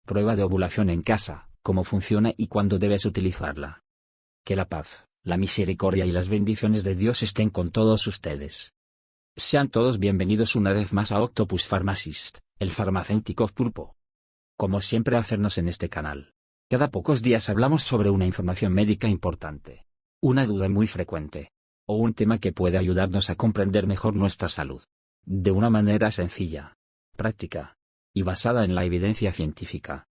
Prueba de ovulación en casa, cómo funciona y cuándo debes utilizarla. Que la paz, la misericordia y las bendiciones de Dios estén con todos ustedes. Sean todos bienvenidos una vez más a Octopus Pharmacist, el farmacéutico pulpo. Como siempre hacernos en este canal. Cada pocos días hablamos sobre una información médica importante, una duda muy frecuente, o un tema que puede ayudarnos a comprender mejor nuestra salud. De una manera sencilla, práctica, y basada en la evidencia científica.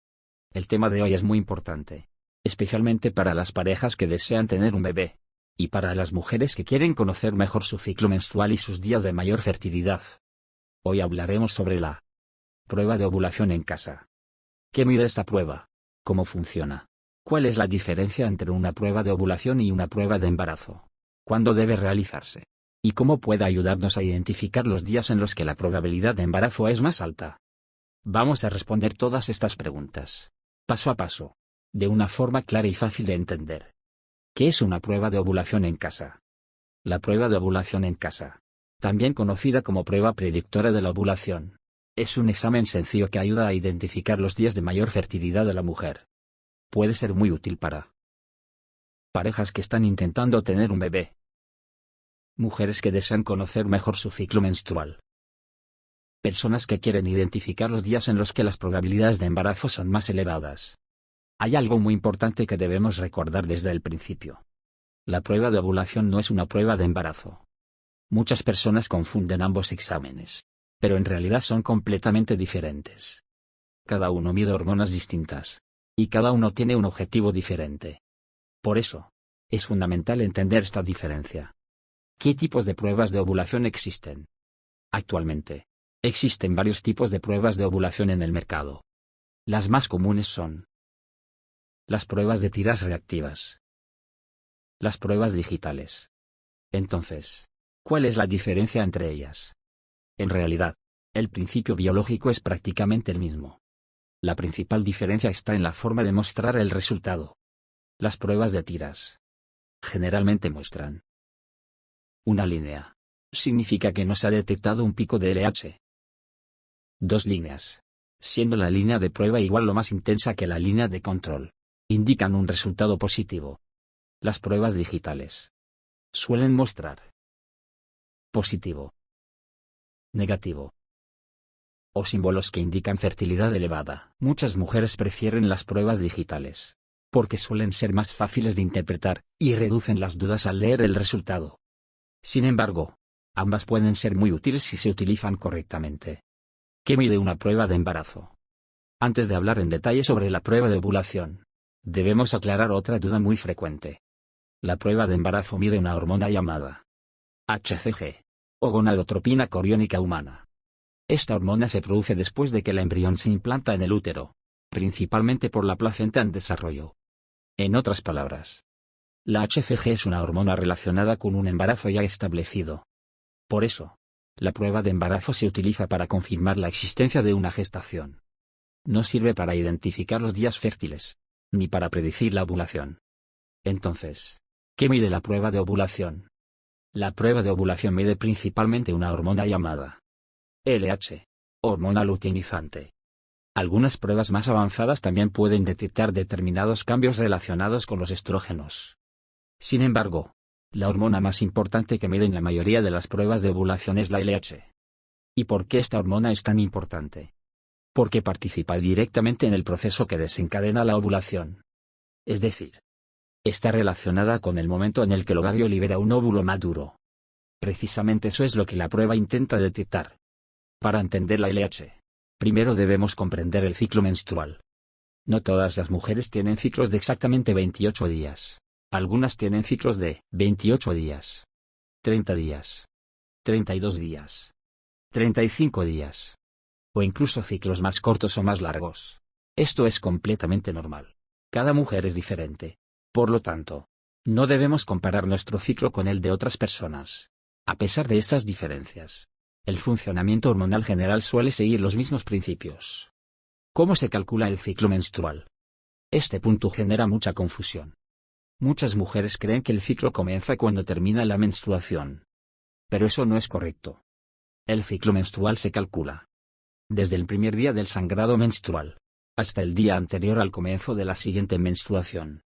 El tema de hoy es muy importante, especialmente para las parejas que desean tener un bebé, y para las mujeres que quieren conocer mejor su ciclo menstrual y sus días de mayor fertilidad. Hoy hablaremos sobre la prueba de ovulación en casa. ¿Qué mide esta prueba? ¿Cómo funciona? ¿Cuál es la diferencia entre una prueba de ovulación y una prueba de embarazo? ¿Cuándo debe realizarse? ¿Y cómo puede ayudarnos a identificar los días en los que la probabilidad de embarazo es más alta? Vamos a responder todas estas preguntas, paso a paso, de una forma clara y fácil de entender. ¿Qué es una prueba de ovulación en casa? La prueba de ovulación en casa, también conocida como prueba predictora de la ovulación, es un examen sencillo que ayuda a identificar los días de mayor fertilidad de la mujer. Puede ser muy útil para parejas que están intentando tener un bebé, mujeres que desean conocer mejor su ciclo menstrual, personas que quieren identificar los días en los que las probabilidades de embarazo son más elevadas. Hay algo muy importante que debemos recordar desde el principio. La prueba de ovulación no es una prueba de embarazo. Muchas personas confunden ambos exámenes, pero en realidad son completamente diferentes. Cada uno mide hormonas distintas, y cada uno tiene un objetivo diferente. Por eso, es fundamental entender esta diferencia. ¿Qué tipos de pruebas de ovulación existen? Actualmente, existen varios tipos de pruebas de ovulación en el mercado. Las más comunes son las pruebas de tiras reactivas, las pruebas digitales. Entonces, ¿cuál es la diferencia entre ellas? En realidad, el principio biológico es prácticamente el mismo. La principal diferencia está en la forma de mostrar el resultado. Las pruebas de tiras generalmente muestran una línea. Significa que no se ha detectado un pico de LH. Dos líneas, siendo la línea de prueba igual o más intensa que la línea de control, indican un resultado positivo. Las pruebas digitales suelen mostrar positivo, negativo, o símbolos que indican fertilidad elevada. Muchas mujeres prefieren las pruebas digitales, porque suelen ser más fáciles de interpretar, y reducen las dudas al leer el resultado. Sin embargo, ambas pueden ser muy útiles si se utilizan correctamente. ¿Qué mide una prueba de embarazo? Antes de hablar en detalle sobre la prueba de ovulación, debemos aclarar otra duda muy frecuente. La prueba de embarazo mide una hormona llamada HCG, o gonadotropina coriónica humana. Esta hormona se produce después de que el embrión se implanta en el útero, principalmente por la placenta en desarrollo. En otras palabras, la HCG es una hormona relacionada con un embarazo ya establecido. Por eso, la prueba de embarazo se utiliza para confirmar la existencia de una gestación. No sirve para identificar los días fértiles, ni para predecir la ovulación. Entonces, ¿qué mide la prueba de ovulación? La prueba de ovulación mide principalmente una hormona llamada LH, hormona luteinizante. Algunas pruebas más avanzadas también pueden detectar determinados cambios relacionados con los estrógenos. Sin embargo, la hormona más importante que miden la mayoría de las pruebas de ovulación es la LH. ¿Y por qué esta hormona es tan importante? Porque participa directamente en el proceso que desencadena la ovulación. Es decir, está relacionada con el momento en el que el ovario libera un óvulo maduro. Precisamente eso es lo que la prueba intenta detectar. Para entender la LH, primero debemos comprender el ciclo menstrual. No todas las mujeres tienen ciclos de exactamente 28 días. Algunas tienen ciclos de 28 días, 30 días, 32 días, 35 días, o incluso ciclos más cortos o más largos. Esto es completamente normal. Cada mujer es diferente. Por lo tanto, no debemos comparar nuestro ciclo con el de otras personas. A pesar de estas diferencias, el funcionamiento hormonal general suele seguir los mismos principios. ¿Cómo se calcula el ciclo menstrual? Este punto genera mucha confusión. Muchas mujeres creen que el ciclo comienza cuando termina la menstruación. Pero eso no es correcto. El ciclo menstrual se calcula desde el primer día del sangrado menstrual hasta el día anterior al comienzo de la siguiente menstruación.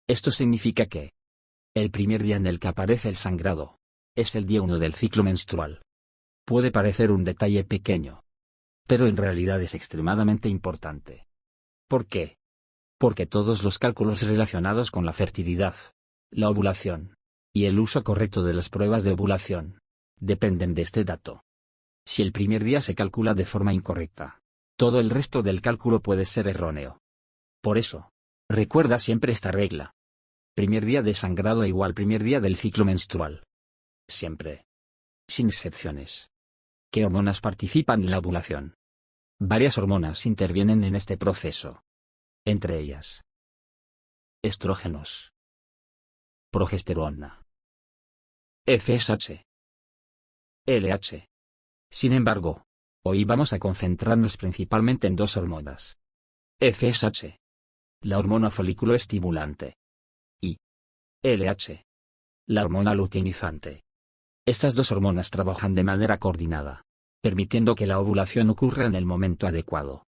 Esto significa que el primer día en el que aparece el sangrado es el día 1 del ciclo menstrual. Puede parecer un detalle pequeño, pero en realidad es extremadamente importante. ¿Por qué? Porque todos los cálculos relacionados con la fertilidad, la ovulación y el uso correcto de las pruebas de ovulación dependen de este dato. Si el primer día se calcula de forma incorrecta, todo el resto del cálculo puede ser erróneo. Por eso, recuerda siempre esta regla. Primer día de sangrado igual primer día del ciclo menstrual. Siempre. Sin excepciones. ¿Qué hormonas participan en la ovulación? Varias hormonas intervienen en este proceso. Entre ellas, estrógenos, progesterona, FSH, LH. Sin embargo, hoy vamos a concentrarnos principalmente en dos hormonas. FSH, la hormona folículo estimulante, y LH, la hormona luteinizante. Estas dos hormonas trabajan de manera coordinada, permitiendo que la ovulación ocurra en el momento adecuado.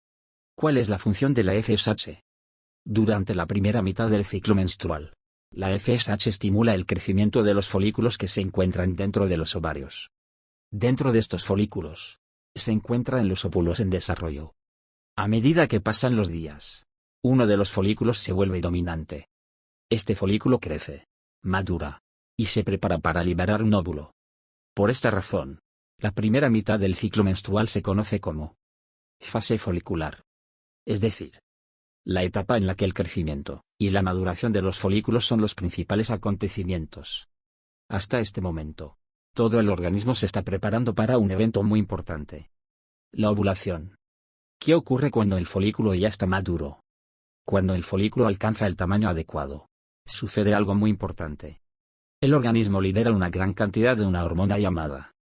¿Cuál es la función de la FSH? Durante la primera mitad del ciclo menstrual, la FSH estimula el crecimiento de los folículos que se encuentran dentro de los ovarios. Dentro de estos folículos, se encuentran los óvulos en desarrollo. A medida que pasan los días, uno de los folículos se vuelve dominante. Este folículo crece, madura, y se prepara para liberar un óvulo. Por esta razón, la primera mitad del ciclo menstrual se conoce como fase folicular. Es decir, la etapa en la que el crecimiento y la maduración de los folículos son los principales acontecimientos. Hasta este momento, todo el organismo se está preparando para un evento muy importante: la ovulación. ¿Qué ocurre cuando el folículo ya está maduro? Cuando el folículo alcanza el tamaño adecuado, sucede algo muy importante. El organismo libera una gran cantidad de una hormona llamada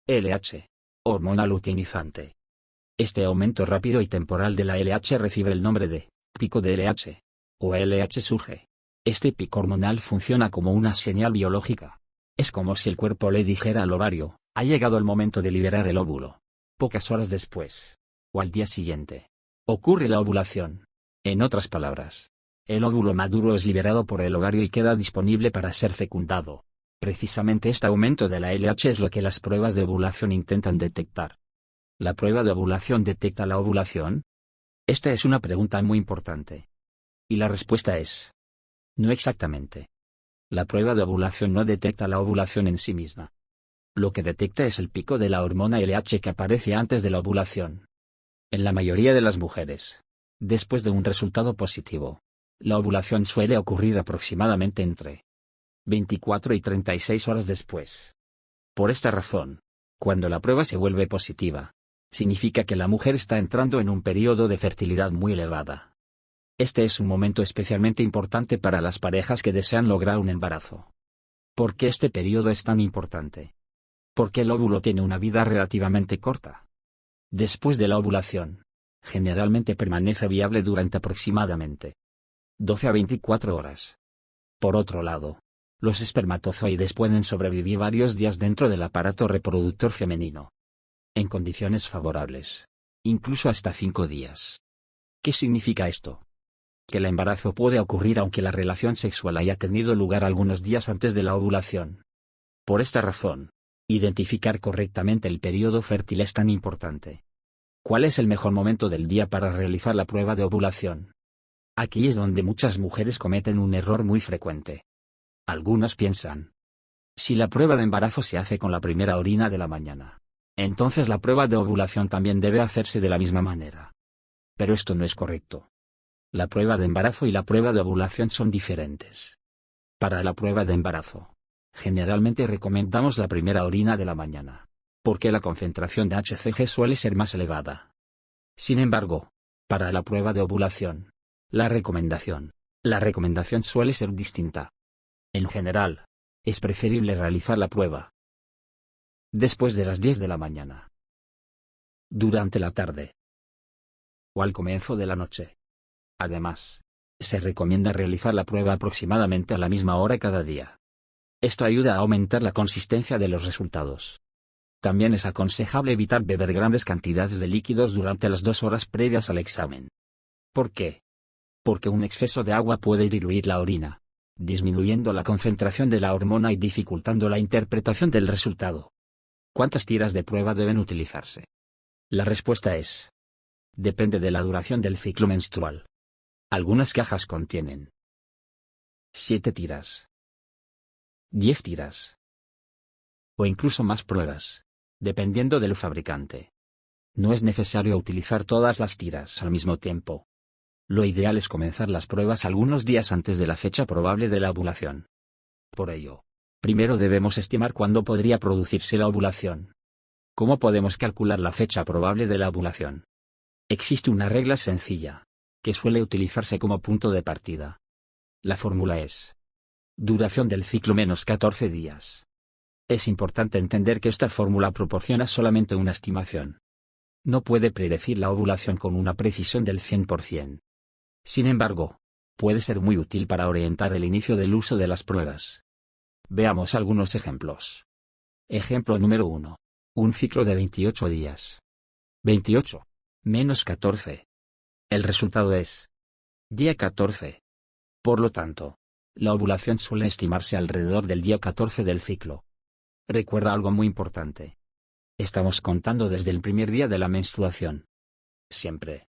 LH, hormona luteinizante. Este aumento rápido y temporal de la LH recibe el nombre de pico de LH, o LH surge. Este pico hormonal funciona como una señal biológica. Es como si el cuerpo le dijera al ovario: ha llegado el momento de liberar el óvulo. Pocas horas después, o al día siguiente, ocurre la ovulación. En otras palabras, el óvulo maduro es liberado por el ovario y queda disponible para ser fecundado. Precisamente este aumento de la LH es lo que las pruebas de ovulación intentan detectar. ¿La prueba de ovulación detecta la ovulación? Esta es una pregunta muy importante. Y la respuesta es: no exactamente. La prueba de ovulación no detecta la ovulación en sí misma. Lo que detecta es el pico de la hormona LH que aparece antes de la ovulación. En la mayoría de las mujeres, después de un resultado positivo, la ovulación suele ocurrir aproximadamente entre 24 y 36 horas después. Por esta razón, cuando la prueba se vuelve positiva, significa que la mujer está entrando en un periodo de fertilidad muy elevada. Este es un momento especialmente importante para las parejas que desean lograr un embarazo. ¿Por qué este periodo es tan importante? Porque el óvulo tiene una vida relativamente corta. Después de la ovulación, generalmente permanece viable durante aproximadamente 12 a 24 horas. Por otro lado, los espermatozoides pueden sobrevivir varios días dentro del aparato reproductor femenino. En condiciones favorables, incluso hasta 5 días. ¿Qué significa esto? Que el embarazo puede ocurrir aunque la relación sexual haya tenido lugar algunos días antes de la ovulación. Por esta razón, identificar correctamente el periodo fértil es tan importante. ¿Cuál es el mejor momento del día para realizar la prueba de ovulación? Aquí es donde muchas mujeres cometen un error muy frecuente. Algunas piensan: si la prueba de embarazo se hace con la primera orina de la mañana, entonces la prueba de ovulación también debe hacerse de la misma manera. Pero esto no es correcto. La prueba de embarazo y la prueba de ovulación son diferentes. Para la prueba de embarazo, generalmente recomendamos la primera orina de la mañana, porque la concentración de HCG suele ser más elevada. Sin embargo, para la prueba de ovulación, la recomendación suele ser distinta. En general, es preferible realizar la prueba después de las 10 de la mañana, durante la tarde o al comienzo de la noche. Además, se recomienda realizar la prueba aproximadamente a la misma hora cada día. Esto ayuda a aumentar la consistencia de los resultados. También es aconsejable evitar beber grandes cantidades de líquidos durante las 2 horas previas al examen. ¿Por qué? Porque un exceso de agua puede diluir la orina, disminuyendo la concentración de la hormona y dificultando la interpretación del resultado. ¿Cuántas tiras de prueba deben utilizarse? La respuesta es: depende de la duración del ciclo menstrual. Algunas cajas contienen 7 tiras, 10 tiras, o incluso más pruebas, dependiendo del fabricante. No es necesario utilizar todas las tiras al mismo tiempo. Lo ideal es comenzar las pruebas algunos días antes de la fecha probable de la ovulación. Por ello, primero debemos estimar cuándo podría producirse la ovulación. ¿Cómo podemos calcular la fecha probable de la ovulación? Existe una regla sencilla, que suele utilizarse como punto de partida. La fórmula es: duración del ciclo menos 14 días. Es importante entender que esta fórmula proporciona solamente una estimación. No puede predecir la ovulación con una precisión del 100%. Sin embargo, puede ser muy útil para orientar el inicio del uso de las pruebas. Veamos algunos ejemplos. Ejemplo número 1. Un ciclo de 28 días. 28 menos 14. El resultado es día 14. Por lo tanto, la ovulación suele estimarse alrededor del día 14 del ciclo. Recuerda algo muy importante. Estamos contando desde el primer día de la menstruación. Siempre.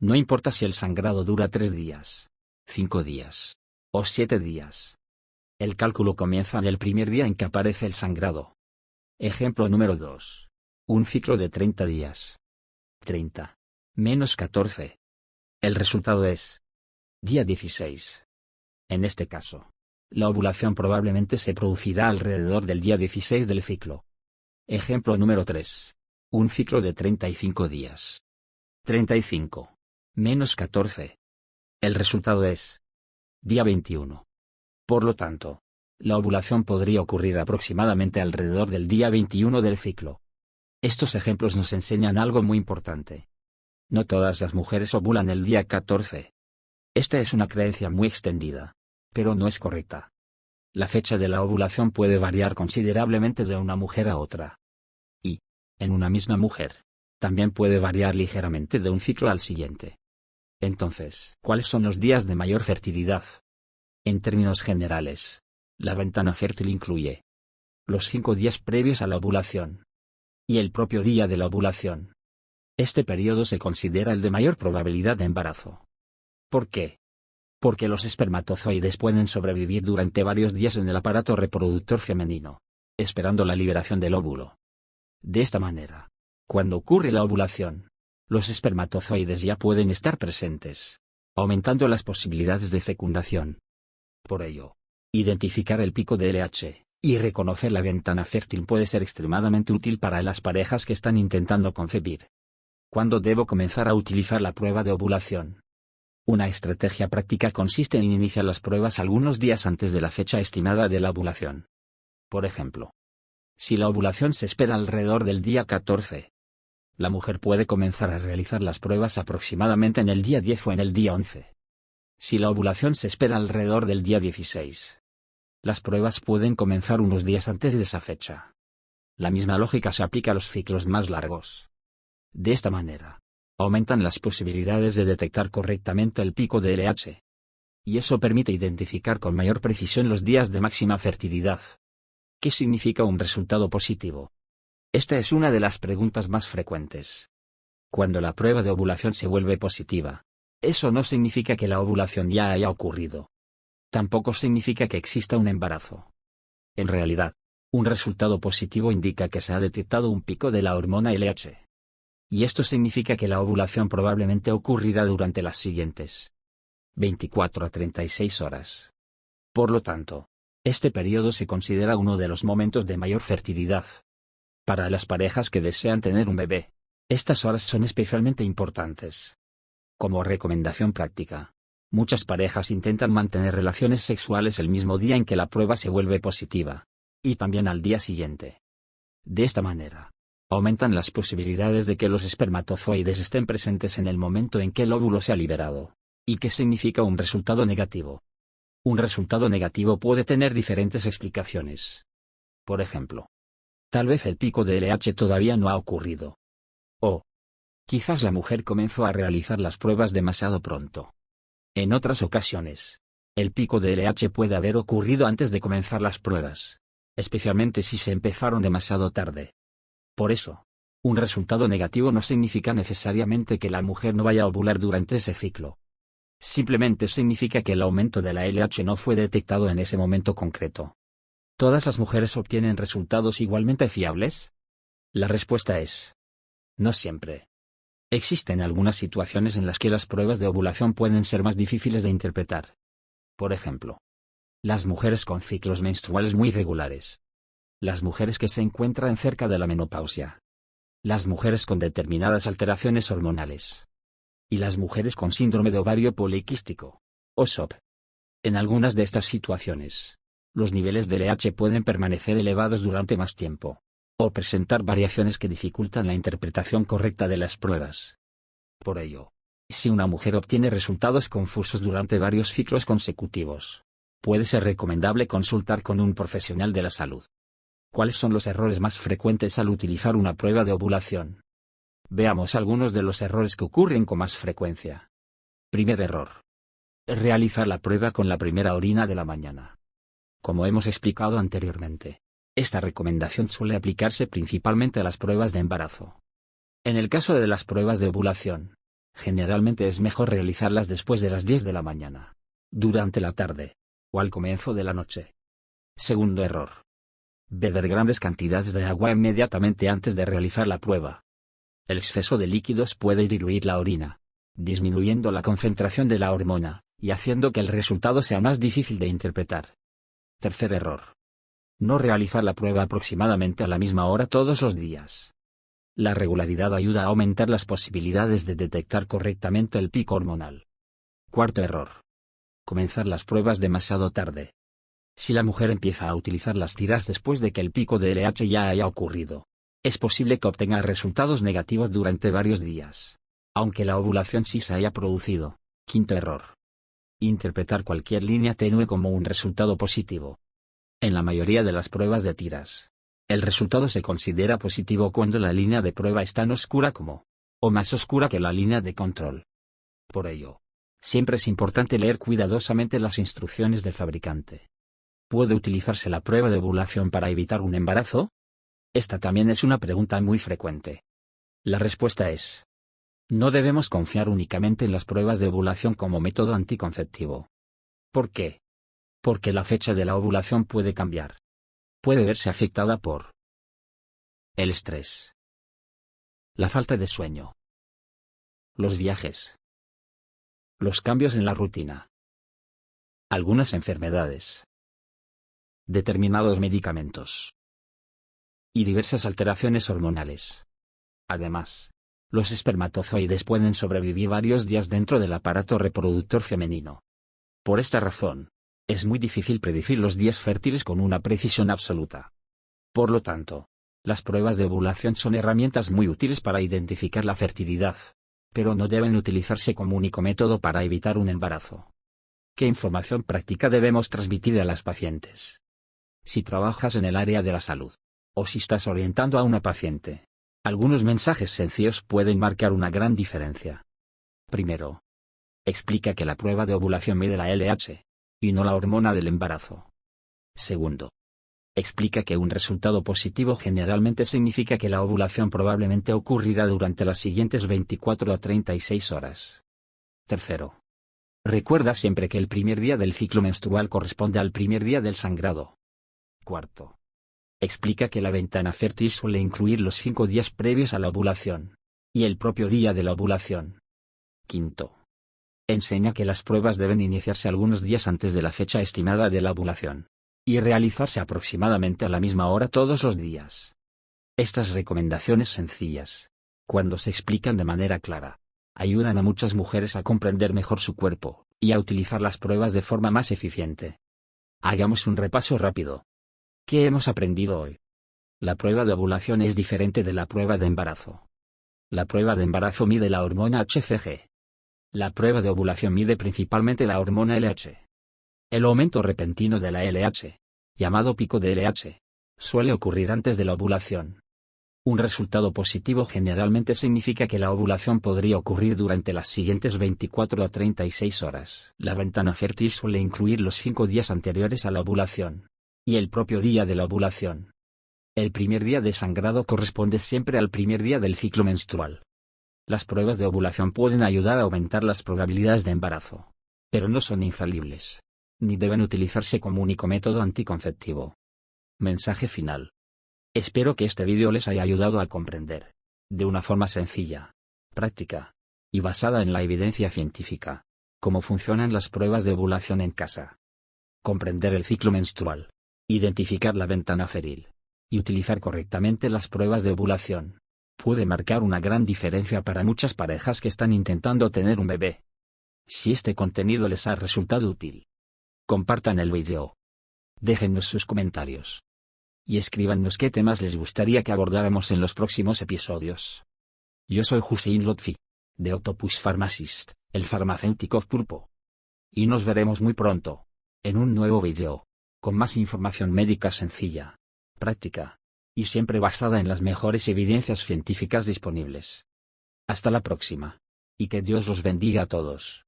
No importa si el sangrado dura 3 días, 5 días, o 7 días. El cálculo comienza en el primer día en que aparece el sangrado. Ejemplo número 2. Un ciclo de 30 días. 30 menos 14. El resultado es día 16. En este caso, la ovulación probablemente se producirá alrededor del día 16 del ciclo. Ejemplo número 3. Un ciclo de 35 días. 35 menos 14. El resultado es día 21. Por lo tanto, la ovulación podría ocurrir aproximadamente alrededor del día 21 del ciclo. Estos ejemplos nos enseñan algo muy importante. No todas las mujeres ovulan el día 14. Esta es una creencia muy extendida, pero no es correcta. La fecha de la ovulación puede variar considerablemente de una mujer a otra. Y, en una misma mujer, también puede variar ligeramente de un ciclo al siguiente. Entonces, ¿cuáles son los días de mayor fertilidad? En términos generales, la ventana fértil incluye los 5 días previos a la ovulación y el propio día de la ovulación. Este periodo se considera el de mayor probabilidad de embarazo. ¿Por qué? Porque los espermatozoides pueden sobrevivir durante varios días en el aparato reproductor femenino, esperando la liberación del óvulo. De esta manera, cuando ocurre la ovulación, los espermatozoides ya pueden estar presentes, aumentando las posibilidades de fecundación. Por ello, identificar el pico de LH y reconocer la ventana fértil puede ser extremadamente útil para las parejas que están intentando concebir. ¿Cuándo debo comenzar a utilizar la prueba de ovulación? Una estrategia práctica consiste en iniciar las pruebas algunos días antes de la fecha estimada de la ovulación. Por ejemplo, si la ovulación se espera alrededor del día 14, la mujer puede comenzar a realizar las pruebas aproximadamente en el día 10 o en el día 11. Si la ovulación se espera alrededor del día 16, las pruebas pueden comenzar unos días antes de esa fecha. La misma lógica se aplica a los ciclos más largos. De esta manera, aumentan las posibilidades de detectar correctamente el pico de LH. Y eso permite identificar con mayor precisión los días de máxima fertilidad. ¿Qué significa un resultado positivo? Esta es una de las preguntas más frecuentes. Cuando la prueba de ovulación se vuelve positiva, eso no significa que la ovulación ya haya ocurrido. Tampoco significa que exista un embarazo. En realidad, un resultado positivo indica que se ha detectado un pico de la hormona LH. Y esto significa que la ovulación probablemente ocurrirá durante las siguientes 24 a 36 horas. Por lo tanto, este periodo se considera uno de los momentos de mayor fertilidad. Para las parejas que desean tener un bebé, estas horas son especialmente importantes. Como recomendación práctica, muchas parejas intentan mantener relaciones sexuales el mismo día en que la prueba se vuelve positiva, y también al día siguiente. De esta manera, aumentan las posibilidades de que los espermatozoides estén presentes en el momento en que el óvulo se ha liberado. ¿Y qué significa un resultado negativo? Un resultado negativo puede tener diferentes explicaciones. Por ejemplo, tal vez el pico de LH todavía no ha ocurrido. O Quizás la mujer comenzó a realizar las pruebas demasiado pronto. En otras ocasiones, el pico de LH puede haber ocurrido antes de comenzar las pruebas, especialmente si se empezaron demasiado tarde. Por eso, un resultado negativo no significa necesariamente que la mujer no vaya a ovular durante ese ciclo. Simplemente significa que el aumento de la LH no fue detectado en ese momento concreto. ¿Todas las mujeres obtienen resultados igualmente fiables? La respuesta es: no siempre. Existen algunas situaciones en las que las pruebas de ovulación pueden ser más difíciles de interpretar. Por ejemplo, las mujeres con ciclos menstruales muy irregulares. Las mujeres que se encuentran cerca de la menopausia. Las mujeres con determinadas alteraciones hormonales. Y las mujeres con síndrome de ovario poliquístico, o SOP. En algunas de estas situaciones, los niveles de LH pueden permanecer elevados durante más tiempo, o presentar variaciones que dificultan la interpretación correcta de las pruebas. Por ello, si una mujer obtiene resultados confusos durante varios ciclos consecutivos, puede ser recomendable consultar con un profesional de la salud. ¿Cuáles son los errores más frecuentes al utilizar una prueba de ovulación? Veamos algunos de los errores que ocurren con más frecuencia. Primer error: realizar la prueba con la primera orina de la mañana. Como hemos explicado anteriormente, esta recomendación suele aplicarse principalmente a las pruebas de embarazo. En el caso de las pruebas de ovulación, generalmente es mejor realizarlas después de las 10 de la mañana, durante la tarde, o al comienzo de la noche. Segundo error: beber grandes cantidades de agua inmediatamente antes de realizar la prueba. El exceso de líquidos puede diluir la orina, disminuyendo la concentración de la hormona, y haciendo que el resultado sea más difícil de interpretar. Tercer error: no realizar la prueba aproximadamente a la misma hora todos los días. La regularidad ayuda a aumentar las posibilidades de detectar correctamente el pico hormonal. Cuarto error: comenzar las pruebas demasiado tarde. Si la mujer empieza a utilizar las tiras después de que el pico de LH ya haya ocurrido, es posible que obtenga resultados negativos durante varios días, aunque la ovulación sí se haya producido. Quinto error: interpretar cualquier línea tenue como un resultado positivo. En la mayoría de las pruebas de tiras, el resultado se considera positivo cuando la línea de prueba es tan oscura como, o más oscura que la línea de control. Por ello, siempre es importante leer cuidadosamente las instrucciones del fabricante. ¿Puede utilizarse la prueba de ovulación para evitar un embarazo? Esta también es una pregunta muy frecuente. La respuesta es: no debemos confiar únicamente en las pruebas de ovulación como método anticonceptivo. ¿Por qué? Porque la fecha de la ovulación puede cambiar. Puede verse afectada por el estrés, la falta de sueño, los viajes, los cambios en la rutina, algunas enfermedades, determinados medicamentos y diversas alteraciones hormonales. Además, los espermatozoides pueden sobrevivir varios días dentro del aparato reproductor femenino. Por esta razón, es muy difícil predecir los días fértiles con una precisión absoluta. Por lo tanto, las pruebas de ovulación son herramientas muy útiles para identificar la fertilidad, pero no deben utilizarse como único método para evitar un embarazo. ¿Qué información práctica debemos transmitir a las pacientes? Si trabajas en el área de la salud, o si estás orientando a una paciente, algunos mensajes sencillos pueden marcar una gran diferencia. Primero, explica que la prueba de ovulación mide la LH, y no la hormona del embarazo. Segundo, explica que un resultado positivo generalmente significa que la ovulación probablemente ocurrirá durante las siguientes 24 a 36 horas. Tercero, recuerda siempre que el primer día del ciclo menstrual corresponde al primer día del sangrado. Cuarto, explica que la ventana fértil suele incluir los 5 días previos a la ovulación, y el propio día de la ovulación. Quinto, enseña que las pruebas deben iniciarse algunos días antes de la fecha estimada de la ovulación, y realizarse aproximadamente a la misma hora todos los días. Estas recomendaciones sencillas, cuando se explican de manera clara, ayudan a muchas mujeres a comprender mejor su cuerpo, y a utilizar las pruebas de forma más eficiente. Hagamos un repaso rápido. ¿Qué hemos aprendido hoy? La prueba de ovulación es diferente de la prueba de embarazo. La prueba de embarazo mide la hormona HCG. La prueba de ovulación mide principalmente la hormona LH. El aumento repentino de la LH, llamado pico de LH, suele ocurrir antes de la ovulación. Un resultado positivo generalmente significa que la ovulación podría ocurrir durante las siguientes 24 a 36 horas. La ventana fértil suele incluir los 5 días anteriores a la ovulación y el propio día de la ovulación. El primer día de sangrado corresponde siempre al primer día del ciclo menstrual. Las pruebas de ovulación pueden ayudar a aumentar las probabilidades de embarazo, pero no son infalibles, ni deben utilizarse como único método anticonceptivo. Mensaje final. Espero que este vídeo les haya ayudado a comprender, de una forma sencilla, práctica y basada en la evidencia científica, cómo funcionan las pruebas de ovulación en casa. Comprender el ciclo menstrual, identificar la ventana fértil y utilizar correctamente las pruebas de ovulación puede marcar una gran diferencia para muchas parejas que están intentando tener un bebé. Si este contenido les ha resultado útil, compartan el vídeo, déjennos sus comentarios y escríbanos qué temas les gustaría que abordáramos en los próximos episodios. Yo soy Hussein Lotfi, de Octopus Pharmacist, el farmacéutico pulpo. Y nos veremos muy pronto, en un nuevo vídeo, con más información médica sencilla, práctica y siempre basada en las mejores evidencias científicas disponibles. Hasta la próxima, y que Dios los bendiga a todos.